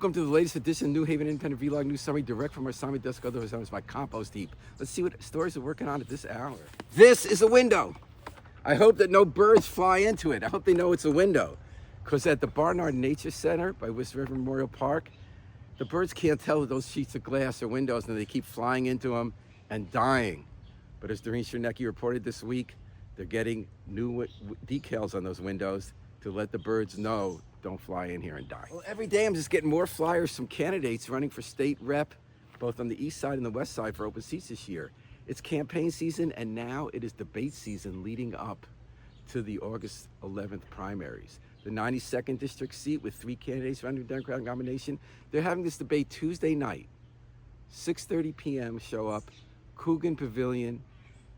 Welcome to the latest edition of New Haven Independent Vlog News Summary, direct from our summit desk, otherwise known as my Compost Heap. Let's see what stories we're working on at this hour. This is a window. I hope that no birds fly into it. I hope they know it's a window. Because at the Barnard Nature Center by West River Memorial Park, the birds can't tell that those sheets of glass are windows and they keep flying into them and dying. But as Doreen Chernecki reported this week, they're getting new decals on those windows to let the birds know don't fly in here and die. Well, every day I'm just getting more flyers from candidates running for state rep, both on the east side and the west side for open seats this year. It's campaign season, and now it is debate season leading up to the August 11th primaries. The 92nd district seat with 3 candidates running the Democratic nomination, they're having this debate Tuesday night, 6:30 p.m. Show up, Coogan Pavilion,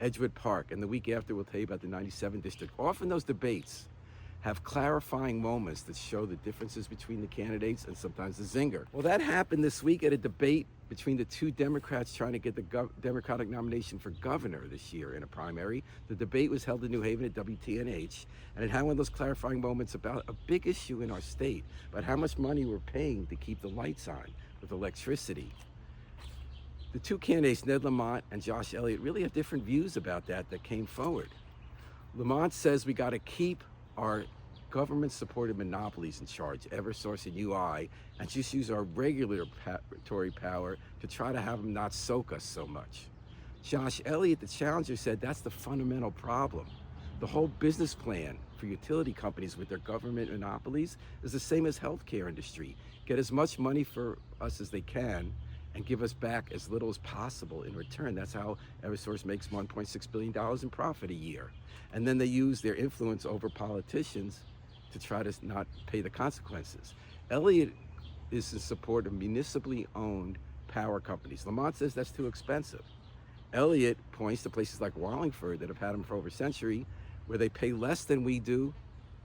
Edgewood Park. And the week after, we'll tell you about the 97th district. Often those debates have clarifying moments that show the differences between the candidates and sometimes the zinger. Well, that happened this week at a debate between the 2 Democrats trying to get the Democratic nomination for governor this year in a primary. The debate was held in New Haven at WTNH, and it had one of those clarifying moments about a big issue in our state, about how much money we're paying to keep the lights on with electricity. The 2 candidates, Ned Lamont and Josh Elliott, really have different views about that came forward. Lamont says we got to keep our government-supported monopolies in charge, Eversource and UI, and just use our regulatory power to try to have them not soak us so much. Josh Elliott, the challenger, said that's the fundamental problem. The whole business plan for utility companies with their government monopolies is the same as healthcare industry. Get as much money for us as they can and give us back as little as possible in return. That's how Eversource makes $1.6 billion in profit a year. And then they use their influence over politicians to try to not pay the consequences. Elliott is in support of municipally owned power companies. Lamont says that's too expensive. Elliott points to places like Wallingford that have had them for over a century, where they pay less than we do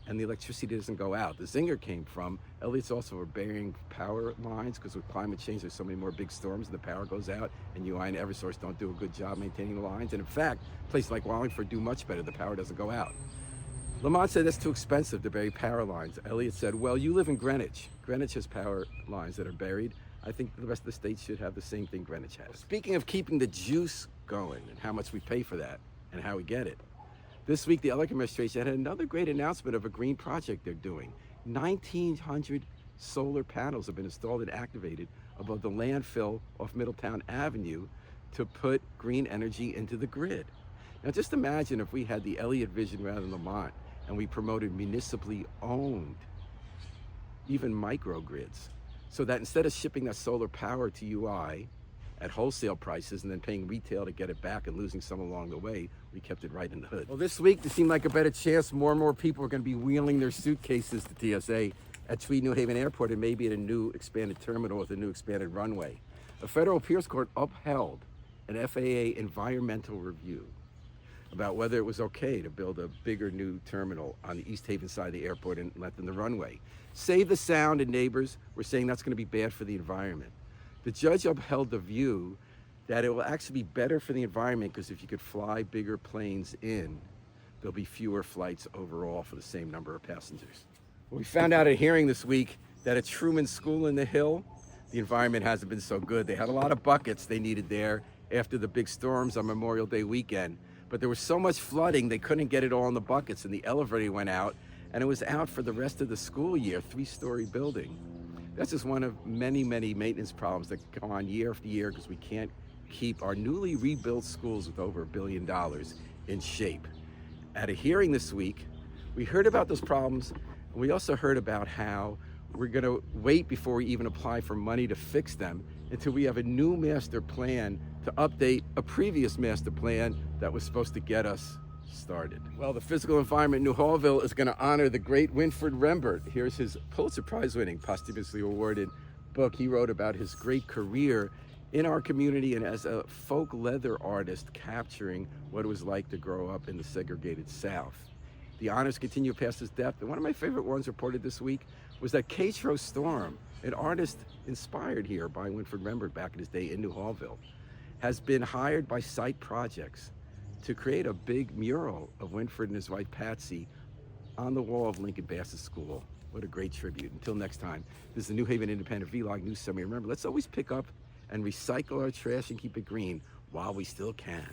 and the electricity doesn't go out. The zinger came from, Elliott's also burying power lines, because with climate change there's so many more big storms and the power goes out, and UI and Eversource don't do a good job maintaining the lines. And in fact, places like Wallingford do much better, the power doesn't go out. Lamont said that's too expensive to bury power lines. Elliott said, well, you live in Greenwich. Greenwich has power lines that are buried. I think the rest of the state should have the same thing Greenwich has. Speaking of keeping the juice going and how much we pay for that and how we get it, this week the Elliott administration had another great announcement of a green project they're doing. 1,900 solar panels have been installed and activated above the landfill off Middletown Avenue to put green energy into the grid. Now just imagine if we had the Elliott vision rather than Lamont, and we promoted municipally owned, even microgrids, so that instead of shipping that solar power to UI at wholesale prices and then paying retail to get it back and losing some along the way, we kept it right in the hood. Well, this week, there seemed like a better chance. More and more people are going to be wheeling their suitcases to TSA at Tweed New Haven Airport, and maybe at a new expanded terminal with a new expanded runway. A federal appeals court upheld an FAA environmental review about whether it was okay to build a bigger new terminal on the East Haven side of the airport and lengthen the runway. Save the sound, and neighbors were saying that's going to be bad for the environment. The judge upheld the view that it will actually be better for the environment, because if you could fly bigger planes in, there'll be fewer flights overall for the same number of passengers. We found out at a hearing this week that at Truman School in the Hill, the environment hasn't been so good. They had a lot of buckets they needed there after the big storms on Memorial Day weekend. But there was so much flooding, they couldn't get it all in the buckets, and the elevator went out, and it was out for the rest of the school year, 3-story building. That's just one of many, many maintenance problems that go on year after year, because we can't keep our newly rebuilt schools with over $1 billion in shape. At a hearing this week, we heard about those problems, and we also heard about how we're going to wait before we even apply for money to fix them until we have a new master plan to update a previous master plan that was supposed to get us started. Well, the physical environment in New Hallville is going to honor the great Winfred Rembert. Here's his Pulitzer Prize winning, posthumously awarded book he wrote about his great career in our community and as a folk leather artist, capturing what it was like to grow up in the segregated South. The honors continue past his death, and one of my favorite ones reported this week was that Catro Storm, an artist inspired here by Winfred Rembert back in his day in New Hallville, has been hired by Site Projects to create a big mural of Winfred and his wife Patsy on the wall of Lincoln Bassett School. What a great tribute. Until next time, this is the New Haven Independent Vlog News Summary. Remember, let's always pick up and recycle our trash and keep it green while we still can.